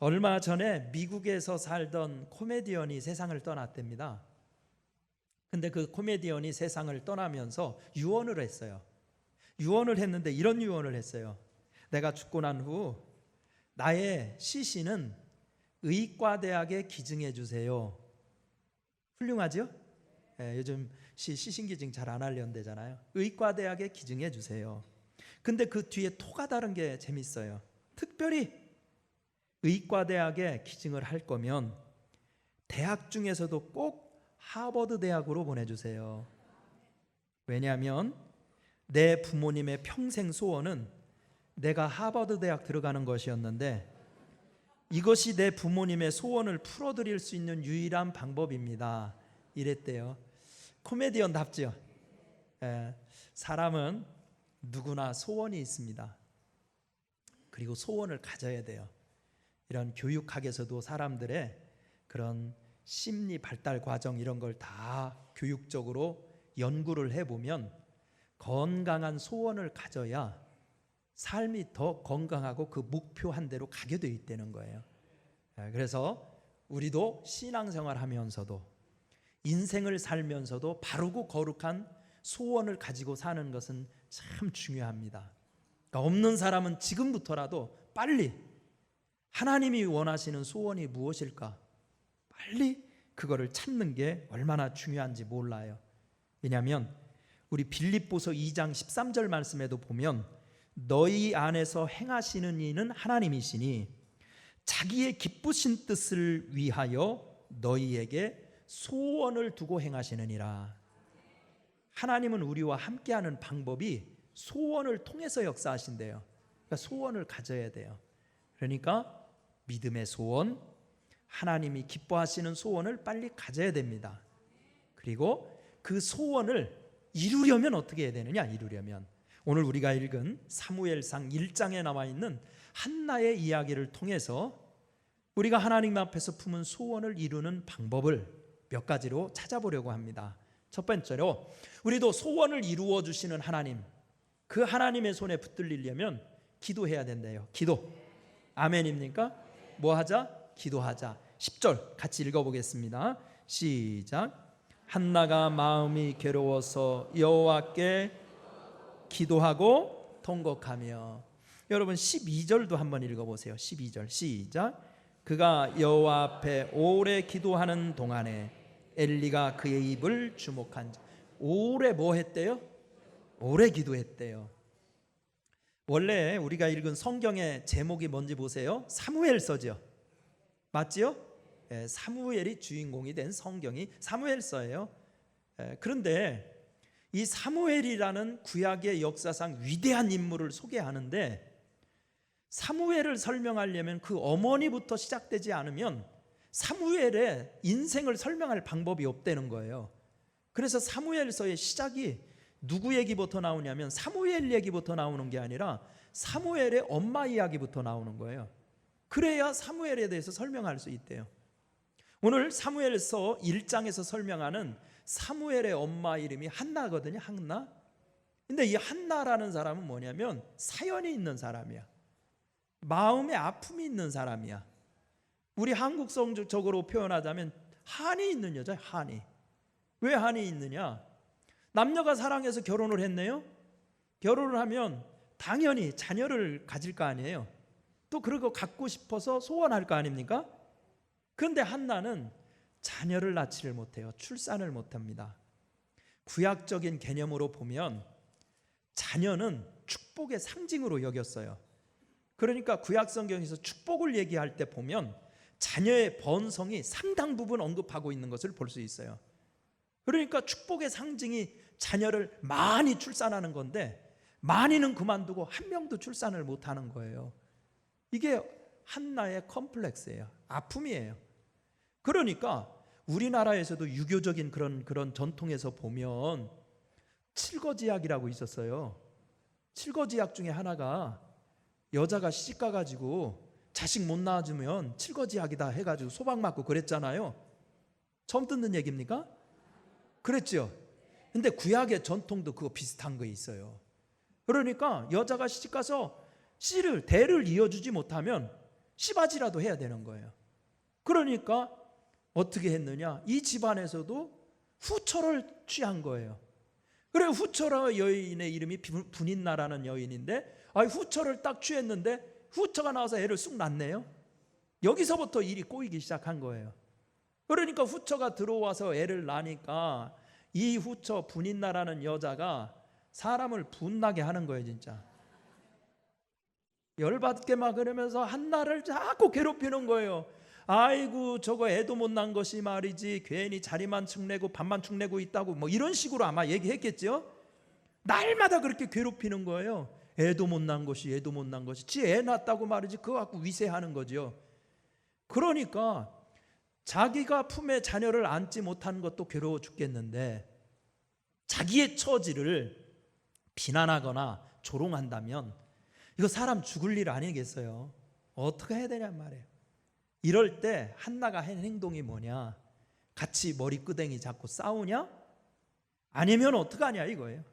얼마 전에 미국에서 살던 코미디언이 세상을 떠났답니다. 근데 그 코미디언이 세상을 떠나면서 유언을 했어요. 유언을 했는데 이런 유언을 했어요. 내가 죽고 난 후 나의 시신은 의과대학에 기증해 주세요. 훌륭하죠? 요즘 시신기증 잘 안 하려는데잖아요. 의과대학에 기증해 주세요. 근데 그 뒤에 토가 다른 게 재밌어요. 특별히 의과대학에 기증을 할 거면 대학 중에서도 꼭 하버드 대학으로 보내주세요. 왜냐하면 내 부모님의 평생 소원은 내가 하버드 대학 들어가는 것이었는데 이것이 내 부모님의 소원을 풀어드릴 수 있는 유일한 방법입니다. 이랬대요. 코미디언답죠? 사람은 누구나 소원이 있습니다. 그리고 소원을 가져야 돼요. 이런 교육학에서도 사람들의 그런 심리 발달 과정 이런 걸 다 교육적으로 연구를 해보면 건강한 소원을 가져야 삶이 더 건강하고 그 목표한 대로 가게 돼 있다는 거예요. 그래서 우리도 신앙생활 하면서도 인생을 살면서도 바르고 거룩한 소원을 가지고 사는 것은 참 중요합니다. 그러니까 없는 사람은 지금부터라도 빨리 하나님이 원하시는 소원이 무엇일까? 빨리 그거를 찾는 게 얼마나 중요한지 몰라요. 왜냐하면 우리 빌립보서 2장 13절 말씀에도 보면 너희 안에서 행하시는 이는 하나님이시니 자기의 기쁘신 뜻을 위하여 너희에게 소원을 두고 행하시느니라. 하나님은 우리와 함께하는 방법이 소원을 통해서 역사하신대요. 그러니까 소원을 가져야 돼요. 그러니까 믿음의 소원, 하나님이 기뻐하시는 소원을 빨리 가져야 됩니다. 그리고 그 소원을 이루려면 어떻게 해야 되느냐? 이루려면 오늘 우리가 읽은 사무엘상 1장에 나와 있는 한나의 이야기를 통해서 우리가 하나님 앞에서 품은 소원을 이루는 방법을 몇 가지로 찾아보려고 합니다. 첫 번째로 우리도 소원을 이루어 주시는 하나님, 그 하나님의 손에 붙들리려면 기도해야 된대요. 기도. 아멘입니까? 뭐 하자? 기도하자. 10절 같이 읽어보겠습니다. 시작. 한나가 마음이 괴로워서 여호와께 기도하고 통곡하며. 여러분 12절도 한번 읽어보세요. 12절 시작. 그가 여호와 앞에 오래 기도하는 동안에 엘리가 그의 입을 주목한. 오래 뭐 했대요? 오래 기도했대요. 원래 우리가 읽은 성경의 제목이 뭔지 보세요. 사무엘서죠. 맞지요? 사무엘이 주인공이 된 성경이 사무엘서예요. 그런데 이 사무엘이라는 구약의 역사상 위대한 인물을 소개하는데 사무엘을 설명하려면 그 어머니부터 시작되지 않으면 사무엘의 인생을 설명할 방법이 없다는 거예요. 그래서 사무엘서의 시작이 누구 얘기부터 나오냐면 사무엘 얘기부터 나오는 게 아니라 사무엘의 엄마 이야기부터 나오는 거예요. 그래야 사무엘에 대해서 설명할 수 있대요. 오늘 사무엘서 1장에서 설명하는 사무엘의 엄마 이름이 한나거든요. 한나. 근데 이 한나라는 사람은 뭐냐면 사연이 있는 사람이야. 마음에 아픔이 있는 사람이야. 우리 한국성적으로 표현하자면 한이 있는 여자야. 한이. 왜 한이 있느냐? 남녀가 사랑해서 결혼을 했네요. 결혼을 하면 당연히 자녀를 가질 거 아니에요. 또 그러고 갖고 싶어서 소원할 거 아닙니까? 그런데 한나는 자녀를 낳지를 못해요. 출산을 못합니다. 구약적인 개념으로 보면 자녀는 축복의 상징으로 여겼어요. 그러니까 구약 성경에서 축복을 얘기할 때 보면 자녀의 번성이 상당 부분 언급하고 있는 것을 볼 수 있어요. 그러니까 축복의 상징이 자녀를 많이 출산하는 건데 많이는 그만두고 한 명도 출산을 못하는 거예요. 이게 한나의 컴플렉스예요. 아픔이에요. 그러니까 우리나라에서도 유교적인 그런 전통에서 보면 칠거지약이라고 있었어요. 칠거지약 중에 하나가 여자가 시집가 가지고 자식 못 낳아주면 칠거지약이다 해가지고 소박 맞고 그랬잖아요. 처음 듣는 얘기입니까? 그랬죠. 근데 구약의 전통도 그거 비슷한 거 있어요. 그러니까 여자가 시집가서 대를 이어주지 못하면 씨바지라도 해야 되는 거예요. 그러니까 어떻게 했느냐, 이 집안에서도 후처를 취한 거예요. 그래, 후처라 여인의 이름이 분인나라는 여인인데, 후처를 딱 취했는데 후처가 나와서 애를 쑥 낳네요. 여기서부터 일이 꼬이기 시작한 거예요. 그러니까 후처가 들어와서 애를 낳으니까 이 후처 분인나라는 여자가 사람을 분나게 하는 거예요. 진짜 열받게 막 그러면서 한나를 자꾸 괴롭히는 거예요. 아이고, 저거 애도 못 낳은 것이 말이지, 괜히 자리만 축내고 밥만 축내고 있다고, 뭐 이런 식으로 아마 얘기했겠죠. 날마다 그렇게 괴롭히는 거예요. 애도 못 낳은 것이, 애도 못 낳은 것이, 지 애 낳았다고 말이지, 그거 갖고 위세하는 거죠. 그러니까 자기가 품에 자녀를 안지 못한 것도 괴로워 죽겠는데, 자기의 처지를 비난하거나 조롱한다면 이거 사람 죽을 일 아니겠어요? 어떻게 해야 되냔 말이에요. 이럴 때 한나가 한 행동이 뭐냐? 같이 머리끄댕이 잡고 싸우냐? 아니면 어떡하냐 이거예요.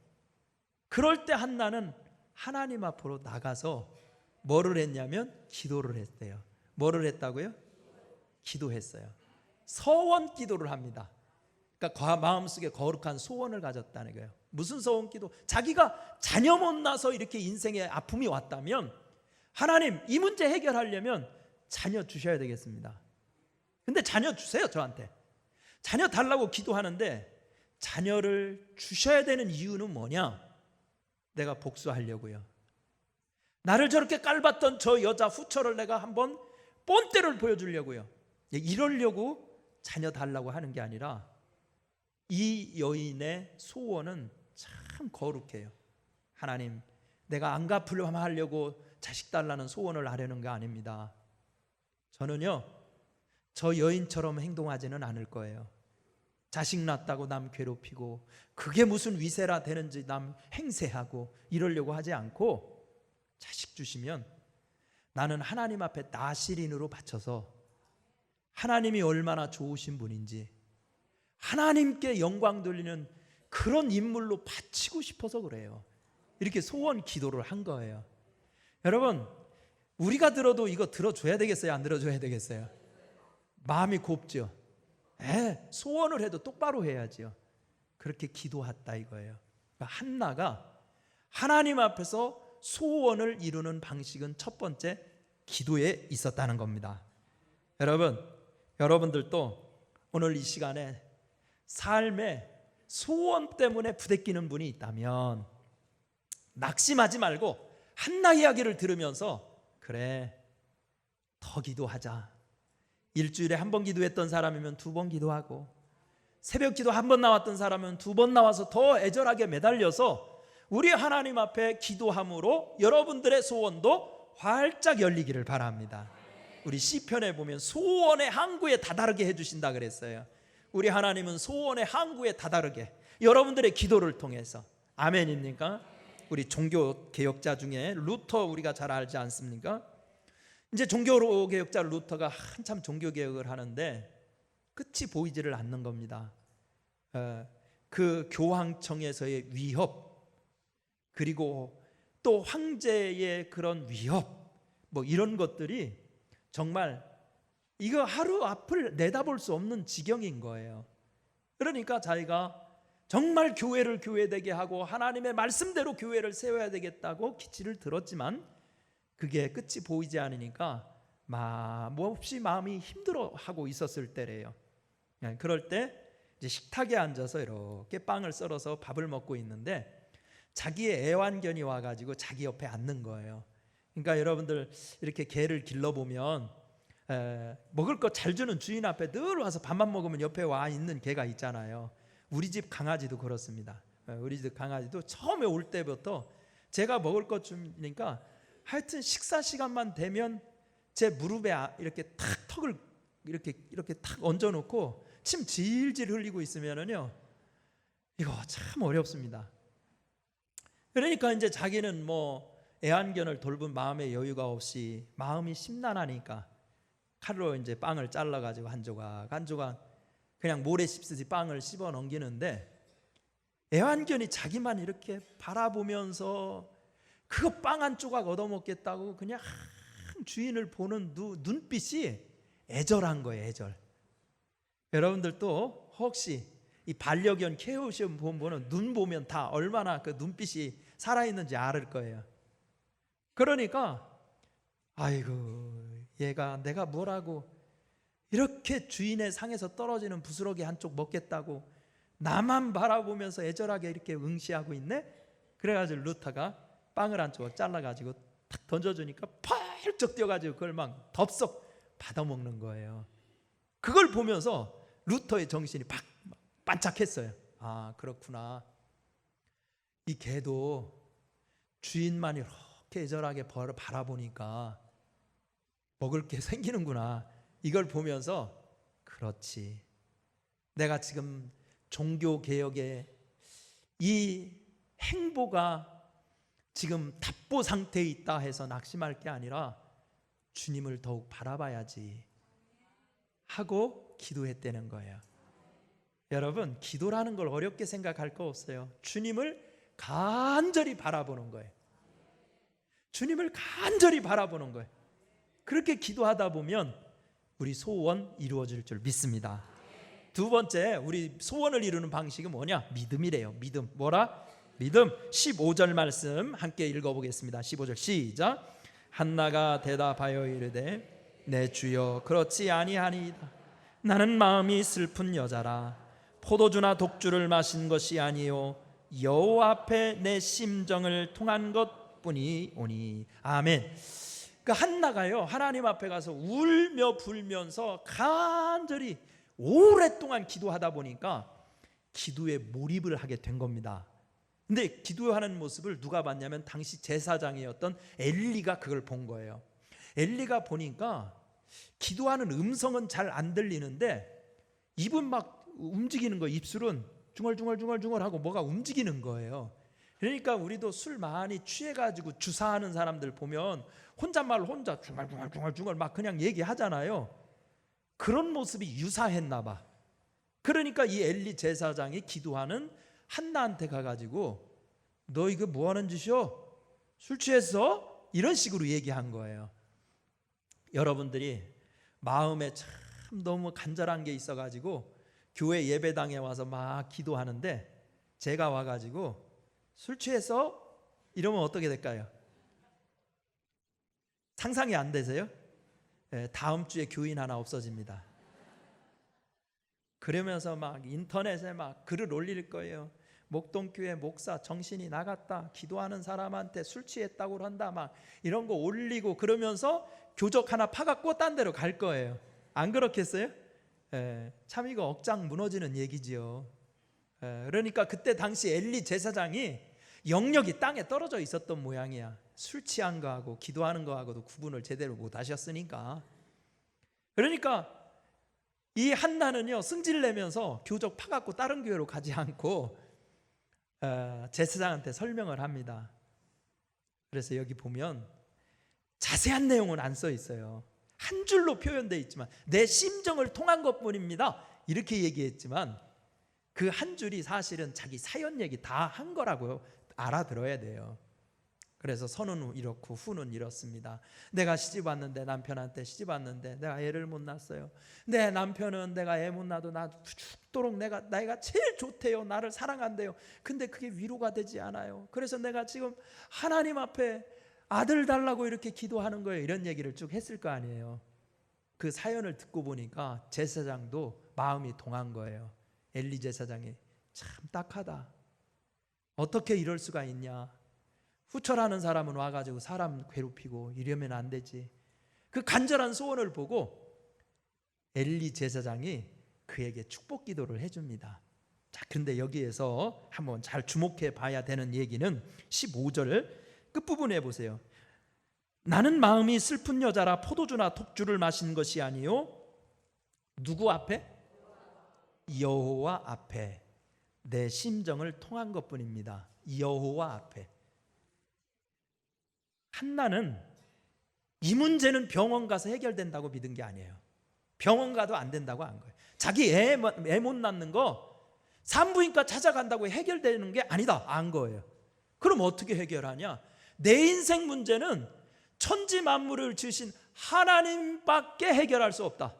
그럴 때 한나는 하나님 앞으로 나가서 뭐를 했냐면 기도를 했대요. 뭐를 했다고요? 기도했어요. 서원 기도를 합니다. 그러니까 마음속에 거룩한 소원을 가졌다는 거예요. 무슨 서원 기도? 자기가 자녀 못 낳아서 이렇게 인생에 아픔이 왔다면 하나님, 이 문제 해결하려면 자녀 주셔야 되겠습니다. 근데 자녀 주세요. 저한테 자녀 달라고 기도하는데 자녀를 주셔야 되는 이유는 뭐냐? 내가 복수하려고요. 나를 저렇게 깔봤던 저 여자 후처를 내가 한번 본때를 보여주려고요. 이러려고 자녀 달라고 하는 게 아니라 이 여인의 소원은 참 거룩해요. 하나님, 내가 안 갚으려고 하려고 자식 달라는 소원을 하려는 게 아닙니다. 저는요, 저 여인처럼 행동하지는 않을 거예요. 자식 낳았다고 남 괴롭히고 그게 무슨 위세라 되는지 남 행세하고 이러려고 하지 않고, 자식 주시면 나는 하나님 앞에 나시린으로 바쳐서 하나님이 얼마나 좋으신 분인지 하나님께 영광 돌리는 그런 인물로 바치고 싶어서 그래요. 이렇게 소원 기도를 한 거예요. 여러분, 우리가 들어도 이거 들어줘야 되겠어요? 안 들어줘야 되겠어요? 마음이 곱죠. 소원을 해도 똑바로 해야지요. 그렇게 기도했다 이거예요. 그러니까 한나가 하나님 앞에서 소원을 이루는 방식은 첫 번째 기도에 있었다는 겁니다. 여러분들도 오늘 이 시간에 삶에 소원 때문에 부대끼는 분이 있다면 낙심하지 말고 한나 이야기를 들으면서 그래, 더 기도하자. 일주일에 한 번 기도했던 사람이면 2번 기도하고, 새벽 기도 한 번 나왔던 사람은 2번 나와서 더 애절하게 매달려서 우리 하나님 앞에 기도함으로 여러분들의 소원도 활짝 열리기를 바랍니다. 우리 시편에 보면 소원의 항구에 다다르게 해주신다 그랬어요. 우리 하나님은 소원의 항구에 다다르게 여러분들의 기도를 통해서, 아멘입니까? 우리 종교 개혁자 중에 루터 우리가 잘 알지 않습니까? 이제 종교 개혁자 루터가 한참 종교 개혁을 하는데 끝이 보이지를 않는 겁니다. 그 교황청에서의 위협, 그리고 또 황제의 그런 위협, 뭐 이런 것들이 정말 이거 하루 앞을 내다볼 수 없는 지경인 거예요. 그러니까 자기가 정말 교회를 교회되게 하고 하나님의 말씀대로 교회를 세워야 되겠다고 기치를 들었지만 그게 끝이 보이지 않으니까 몹시 마음이 힘들어하고 있었을 때래요. 그럴 때 이제 식탁에 앉아서 이렇게 빵을 썰어서 밥을 먹고 있는데 자기의 애완견이 와가지고 자기 옆에 앉는 거예요. 그러니까 여러분들 이렇게 개를 길러보면 먹을 거 잘 주는 주인 앞에 늘 와서 밥만 먹으면 옆에 와 있는 개가 있잖아요. 우리 집 강아지도 그렇습니다. 우리 집 강아지도 처음에 올 때부터 제가 먹을 것 주니까 하여튼 식사 시간만 되면 제 무릎에 이렇게 탁 턱을 이렇게 탁 얹어놓고 침 질질 흘리고 있으면은요, 이거 참 어렵습니다. 그러니까 이제 자기는 뭐 애완견을 돌본 마음의 여유가 없이 마음이 심란하니까 칼로 이제 빵을 잘라가지고 한 조각 그냥 모래 씹듯이 빵을 씹어 넘기는데 애완견이 자기만 이렇게 바라보면서 그거 빵 한 조각 얻어먹겠다고 그냥 주인을 보는 눈빛이 애절한 거예요. 애절. 여러분들도 혹시 이 반려견 키우시는 분은 눈 보면 다 얼마나 그 눈빛이 살아있는지 알을 거예요. 그러니까 아이고 얘가 내가 뭐라고 이렇게 주인의 상에서 떨어지는 부스러기 한쪽 먹겠다고 나만 바라보면서 애절하게 이렇게 응시하고 있네. 그래가지고 루터가 빵을 한 조각 잘라가지고 탁 던져주니까 펄쩍 뛰어가지고 그걸 막 덥석 받아먹는 거예요. 그걸 보면서 루터의 정신이 팍 반짝했어요. 아 그렇구나. 이 개도 주인만 이렇게 애절하게 바라보니까 먹을 게 생기는구나. 이걸 보면서 그렇지. 내가 지금 종교개혁의 이 행보가 지금 답보 상태에 있다 해서 낙심할 게 아니라 주님을 더욱 바라봐야지 하고 기도했다는 거예요. 여러분 기도라는 걸 어렵게 생각할 거 없어요. 주님을 간절히 바라보는 거예요. 주님을 간절히 바라보는 거예요. 그렇게 기도하다 보면 우리 소원 이루어질 줄 믿습니다. 두 번째 우리 소원을 이루는 방식은 뭐냐? 믿음이래요. 믿음. 뭐라? 믿음. 15절 말씀 함께 읽어보겠습니다. 15절 시작. 한나가 대답하여 이르되 내 주여 그렇지 아니하니이다. 나는 마음이 슬픈 여자라. 포도주나 독주를 마신 것이 아니요 여호와 앞에 내 심정을 통한 것뿐이 오니. 아멘. 그 한나가요 하나님 앞에 가서 울며 불면서 간절히 오랫동안 기도하다 보니까 기도에 몰입을 하게 된 겁니다. 근데 기도하는 모습을 누가 봤냐면 당시 제사장이었던 엘리가 그걸 본 거예요. 엘리가 보니까 기도하는 음성은 잘 안 들리는데 입은 막 움직이는 거, 입술은 중얼중얼 하고 뭐가 움직이는 거예요. 그러니까 우리도 술 많이 취해가지고 주사하는 사람들 보면 혼잣말 혼자 중얼중얼 막 그냥 얘기하잖아요. 그런 모습이 유사했나 봐. 그러니까 이 엘리 제사장이 기도하는 한나한테 가가지고 너 이거 뭐하는 짓이요? 술 취했어? 이런 식으로 얘기한 거예요. 여러분들이 마음에 참 너무 간절한 게 있어가지고 교회 예배당에 와서 막 기도하는데 제가 와가지고 술 취했어? 이러면 어떻게 될까요? 상상이 안 되세요? 다음 주에 교인 하나 없어집니다. 그러면서 막 인터넷에 막 글을 올릴 거예요. 목동교회 목사 정신이 나갔다. 기도하는 사람한테 술 취했다고 한다. 막 이런 거 올리고 그러면서 교적 하나 파갖고 딴 데로 갈 거예요. 안 그렇겠어요? 참 이거 억장 무너지는 얘기지요. 그러니까 그때 당시 엘리 제사장이 영역이 땅에 떨어져 있었던 모양이야. 술 취한 거하고 기도하는 거하고도 구분을 제대로 못 하셨으니까. 그러니까 이 한나는요 승질 내면서 교적 파갖고 다른 교회로 가지 않고 제사장한테 설명을 합니다. 그래서 여기 보면 자세한 내용은 안 써 있어요. 한 줄로 표현되어 있지만 내 심정을 통한 것뿐입니다 이렇게 얘기했지만 그 한 줄이 사실은 자기 사연 얘기 다 한 거라고 알아들어야 돼요. 그래서 선은 이렇고 후는 이렇습니다. 내가 시집 왔는데 남편한테 시집 왔는데 내가 애를 못 낳았어요. 내 남편은 내가 애 못 낳아도 나 죽도록 내가 제일 좋대요. 나를 사랑한대요. 근데 그게 위로가 되지 않아요. 그래서 내가 지금 하나님 앞에 아들 달라고 이렇게 기도하는 거예요. 이런 얘기를 쭉 했을 거 아니에요. 그 사연을 듣고 보니까 제사장도 마음이 동한 거예요. 엘리 제사장이 참 딱하다. 어떻게 이럴 수가 있냐. 후철하는 사람은 와가지고 사람 괴롭히고 이러면 안 되지. 그 간절한 소원을 보고 엘리 제사장이 그에게 축복 기도를 해줍니다. 자, 근데 여기에서 한번 잘 주목해 봐야 되는 얘기는 15절 끝부분에 보세요. 나는 마음이 슬픈 여자라 포도주나 독주를 마신 것이 아니요 누구 앞에? 여호와 앞에 내 심정을 통한 것뿐입니다. 여호와 앞에. 한나는 이 문제는 병원 가서 해결된다고 믿은 게 아니에요. 병원 가도 안 된다고 한 거예요. 자기 애 못 낳는 거 산부인과 찾아간다고 해결되는 게 아니다 안 거예요. 그럼 어떻게 해결하냐? 내 인생 문제는 천지 만물을 지으신 하나님밖에 해결할 수 없다.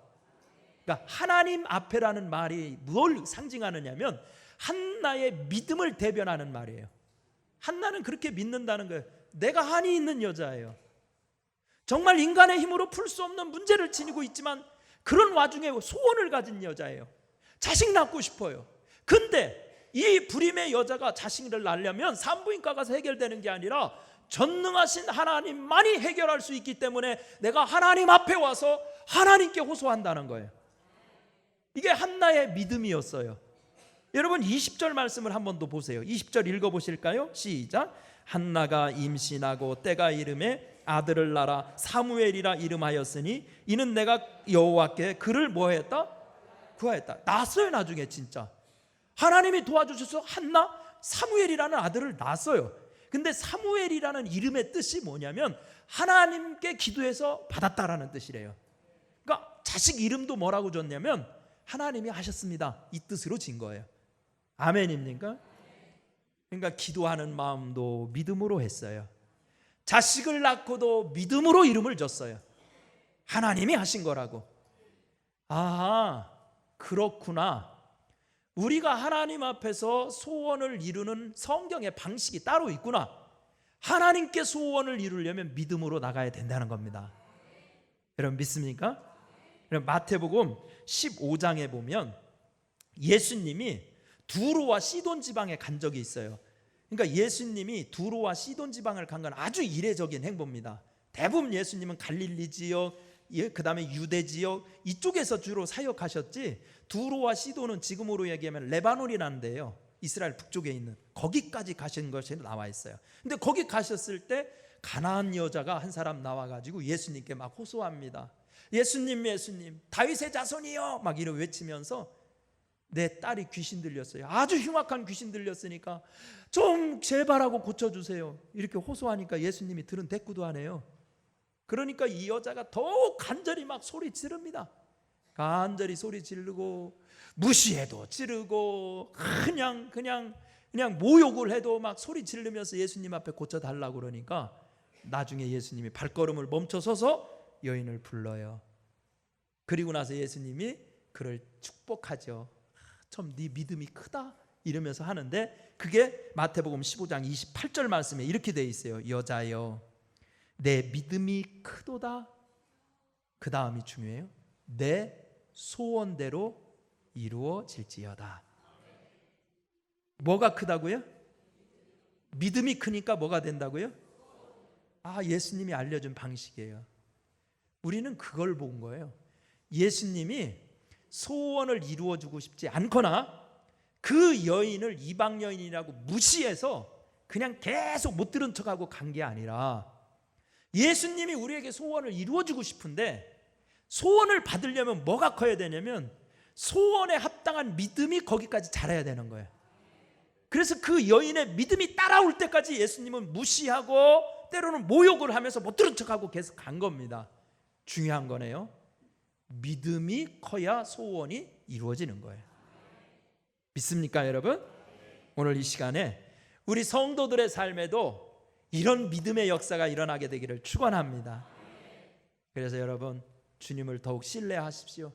그러니까 하나님 앞에라는 말이 뭘 상징하느냐면 한나의 믿음을 대변하는 말이에요. 한나는 그렇게 믿는다는 거예요. 내가 한이 있는 여자예요. 정말 인간의 힘으로 풀 수 없는 문제를 지니고 있지만 그런 와중에 소원을 가진 여자예요. 자식 낳고 싶어요. 근데 이 불임의 여자가 자식을 낳으려면 산부인과 가서 해결되는 게 아니라 전능하신 하나님만이 해결할 수 있기 때문에 내가 하나님 앞에 와서 하나님께 호소한다는 거예요. 이게 한나의 믿음이었어요. 여러분 20절 말씀을 한 번 더 보세요. 20절 읽어보실까요? 시작. 한나가 임신하고 때가 이름에 아들을 낳아 사무엘이라 이름하였으니 이는 내가 여호와께 그를 뭐했다? 구하였다. 낳았어요. 나중에 진짜 하나님이 도와주셔서 한나 사무엘이라는 아들을 낳았어요. 근데 사무엘이라는 이름의 뜻이 뭐냐면 하나님께 기도해서 받았다라는 뜻이래요. 그러니까 자식 이름도 뭐라고 줬냐면 하나님이 하셨습니다, 이 뜻으로 진 거예요. 아멘입니까? 그러니까 기도하는 마음도 믿음으로 했어요. 자식을 낳고도 믿음으로 이름을 줬어요. 하나님이 하신 거라고. 아, 그렇구나. 우리가 하나님 앞에서 소원을 이루는 성경의 방식이 따로 있구나. 하나님께 소원을 이루려면 믿음으로 나가야 된다는 겁니다. 여러분 믿습니까? 마태복음 15장에 보면 예수님이 두로와 시돈 지방에 간 적이 있어요. 그러니까 예수님이 두로와 시돈 지방을 간 건 아주 이례적인 행보입니다. 대부분 예수님은 갈릴리 지역, 그 다음에 유대 지역 이쪽에서 주로 사역하셨지, 두로와 시돈은 지금으로 얘기하면 레바논이라는 데예요. 이스라엘 북쪽에 있는 거기까지 가신 것이 나와 있어요. 근데 거기 가셨을 때 가나안 여자가 한 사람 나와가지고 예수님께 막 호소합니다. 예수님, 예수님, 다윗의 자손이요, 막 이러 외치면서 내 딸이 귀신 들렸어요. 아주 흉악한 귀신 들렸으니까 좀 제발하고 고쳐주세요. 이렇게 호소하니까 예수님이 들은 대꾸도 안 해요. 그러니까 이 여자가 더욱 간절히 막 소리 지릅니다. 간절히 소리 지르고 무시해도 지르고 그냥 모욕을 해도 막 소리 지르면서 예수님 앞에 고쳐달라고 그러니까 나중에 예수님이 발걸음을 멈춰서서 여인을 불러요. 그리고 나서 예수님이 그를 축복하죠. 참 네 믿음이 크다 이러면서 하는데, 그게 마태복음 15장 28절 말씀에 이렇게 돼 있어요. 여자여, 내 믿음이 크도다. 그 다음이 중요해요. 내 소원대로 이루어질지어다. 뭐가 크다고요? 믿음이 크니까 뭐가 된다고요? 아, 예수님이 알려준 방식이에요. 우리는 그걸 본 거예요. 예수님이 소원을 이루어주고 싶지 않거나 그 여인을 이방 여인이라고 무시해서 그냥 계속 못 들은 척하고 간 게 아니라, 예수님이 우리에게 소원을 이루어주고 싶은데 소원을 받으려면 뭐가 커야 되냐면 소원에 합당한 믿음이 거기까지 자라야 되는 거예요. 그래서 그 여인의 믿음이 따라올 때까지 예수님은 무시하고 때로는 모욕을 하면서 못 들은 척하고 계속 간 겁니다. 중요한 거네요. 믿음이 커야 소원이 이루어지는 거예요. 믿습니까 여러분? 오늘 이 시간에 우리 성도들의 삶에도 이런 믿음의 역사가 일어나게 되기를 축원합니다. 그래서 여러분, 주님을 더욱 신뢰하십시오.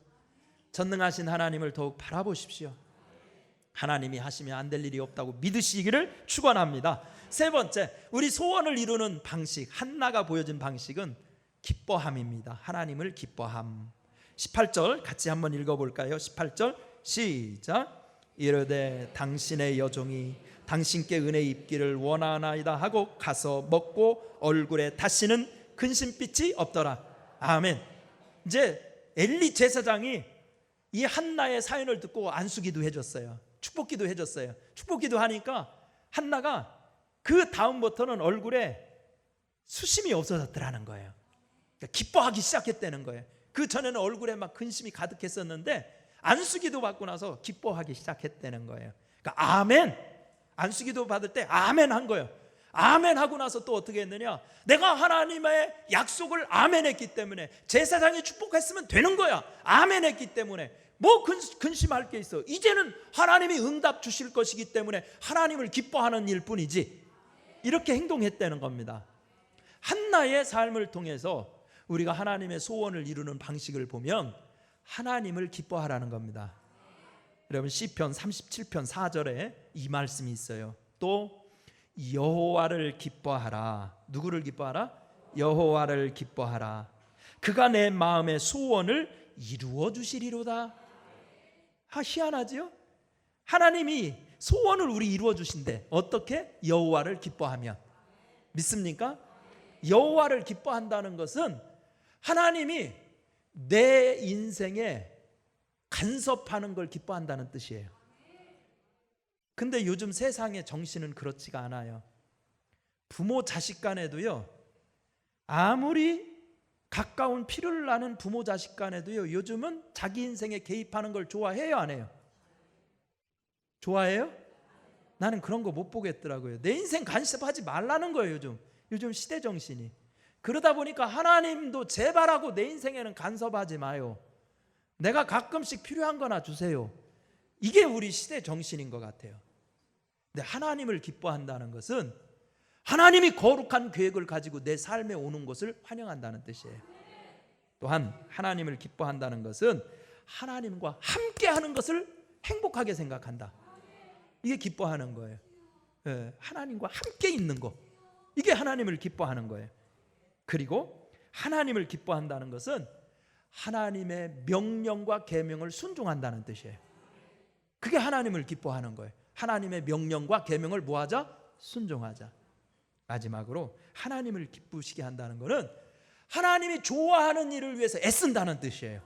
전능하신 하나님을 더욱 바라보십시오. 하나님이 하시면 안 될 일이 없다고 믿으시기를 축원합니다. 세 번째, 우리 소원을 이루는 방식, 한나가 보여준 방식은 기뻐함입니다. 하나님을 기뻐함. 18절 같이 한번 읽어볼까요? 18절 시작. 이르되 당신의 여종이 당신께 은혜 입기를 원하나이다 하고 가서 먹고 얼굴에 다시는 근심빛이 없더라. 아멘. 이제 엘리 제사장이 이 한나의 사연을 듣고 안수기도 해줬어요. 축복기도 해줬어요. 축복기도 하니까 한나가 그 다음부터는 얼굴에 수심이 없어졌더라는 거예요. 그러니까 기뻐하기 시작했다는 거예요. 그 전에는 얼굴에 막 근심이 가득했었는데 안수기도 받고 나서 기뻐하기 시작했다는 거예요. 그러니까 아멘, 안수기도 받을 때 아멘 한 거예요. 아멘 하고 나서 또 어떻게 했느냐, 내가 하나님의 약속을 아멘 했기 때문에, 제사장이 축복했으면 되는 거야, 아멘 했기 때문에 뭐 근심할 게 있어. 이제는 하나님이 응답 주실 것이기 때문에 하나님을 기뻐하는 일뿐이지, 이렇게 행동했다는 겁니다. 한나의 삶을 통해서 우리가 하나님의 소원을 이루는 방식을 보면 하나님을 기뻐하라는 겁니다. 여러분 시편 37편 4절에 이 말씀이 있어요. 또 여호와를 기뻐하라. 누구를 기뻐하라? 여호와를 기뻐하라. 그가 내 마음의 소원을 이루어 주시리로다. 희한하지요? 하나님이 소원을 우리 이루어 주신대. 어떻게? 여호와를 기뻐하면. 믿습니까? 여호와를 기뻐한다는 것은 하나님이 내 인생에 간섭하는 걸 기뻐한다는 뜻이에요. 근데 요즘 세상의 정신은 그렇지가 않아요. 부모 자식 간에도요, 아무리 가까운 피를 나는 부모 자식 간에도요, 요즘은 자기 인생에 개입하는 걸 좋아해요, 안 해요? 좋아해요? 나는 그런 거 못 보겠더라고요. 내 인생 간섭하지 말라는 거예요, 요즘 시대 정신이. 그러다 보니까 하나님도 제발하고 내 인생에는 간섭하지 마요. 내가 가끔씩 필요한 거나 주세요. 이게 우리 시대 정신인 것 같아요. 근데 하나님을 기뻐한다는 것은 하나님이 거룩한 계획을 가지고 내 삶에 오는 것을 환영한다는 뜻이에요. 또한 하나님을 기뻐한다는 것은 하나님과 함께하는 것을 행복하게 생각한다. 이게 기뻐하는 거예요. 하나님과 함께 있는 거, 이게 하나님을 기뻐하는 거예요. 그리고 하나님을 기뻐한다는 것은 하나님의 명령과 계명을 순종한다는 뜻이에요. 그게 하나님을 기뻐하는 거예요. 하나님의 명령과 계명을 뭐하자? 순종하자. 마지막으로 하나님을 기쁘시게 한다는 것은 하나님이 좋아하는 일을 위해서 애쓴다는 뜻이에요.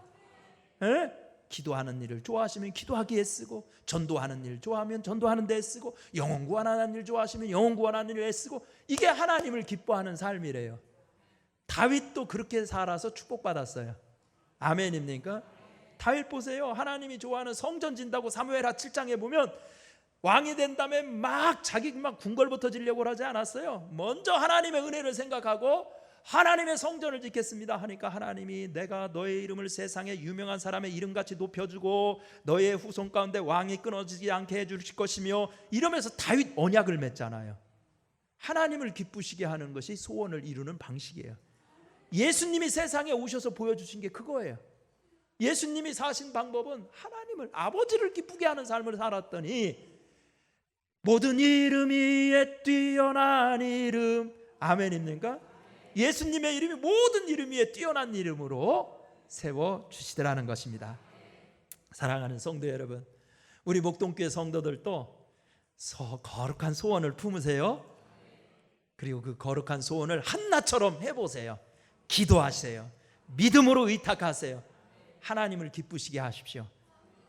기도하는 일을 좋아하시면 기도하기에 쓰고, 전도하는 일 좋아하면 전도하는 데 쓰고, 영혼 구원하는 일 좋아하시면 영혼 구원하는 일에 쓰고, 이게 하나님을 기뻐하는 삶이래요. 다윗도 그렇게 살아서 축복받았어요. 아멘입니까? 다윗 보세요. 하나님이 좋아하는 성전 진다고 사무엘하 7장에 보면 왕이 된 다음에 막 자기 막 궁궐부터 지려고 하지 않았어요. 먼저 하나님의 은혜를 생각하고 하나님의 성전을 짓겠습니다 하니까 하나님이 내가 너의 이름을 세상에 유명한 사람의 이름같이 높여주고 너의 후손 가운데 왕이 끊어지지 않게 해주실 것이며, 이러면서 다윗 언약을 맺잖아요. 하나님을 기쁘시게 하는 것이 소원을 이루는 방식이에요. 예수님이 세상에 오셔서 보여주신 게 그거예요. 예수님이 사신 방법은 하나님을, 아버지를 기쁘게 하는 삶을 살았더니 모든 이름 위에 뛰어난 이름, 아멘입니까? 예수님의 이름이 모든 이름 위에 뛰어난 이름으로 세워주시더라는 것입니다. 사랑하는 성도 여러분, 우리 목동교회 성도들도 거룩한 소원을 품으세요. 그리고 그 거룩한 소원을 한나처럼 해보세요. 기도하세요. 믿음으로 의탁하세요. 하나님을 기쁘시게 하십시오.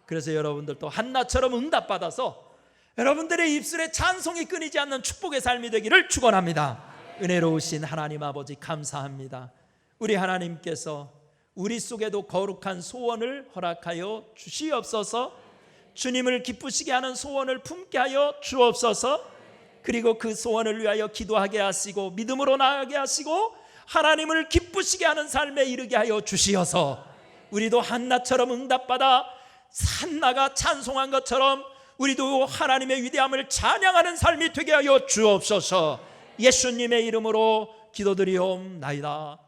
그래서 여러분들도 한나처럼 응답받아서 여러분들의 입술에 찬송이 끊이지 않는 축복의 삶이 되기를 축원합니다. 은혜로우신 하나님 아버지 감사합니다. 우리 하나님께서 우리 속에도 거룩한 소원을 허락하여 주시옵소서. 주님을 기쁘시게 하는 소원을 품게 하여 주옵소서. 그리고 그 소원을 위하여 기도하게 하시고 믿음으로 나아가게 하시고 하나님을 기쁘시게 하는 삶에 이르게 하여 주시어서 우리도 한나처럼 응답받아 한나가 찬송한 것처럼 우리도 하나님의 위대함을 찬양하는 삶이 되게 하여 주옵소서. 예수님의 이름으로 기도드리옵나이다.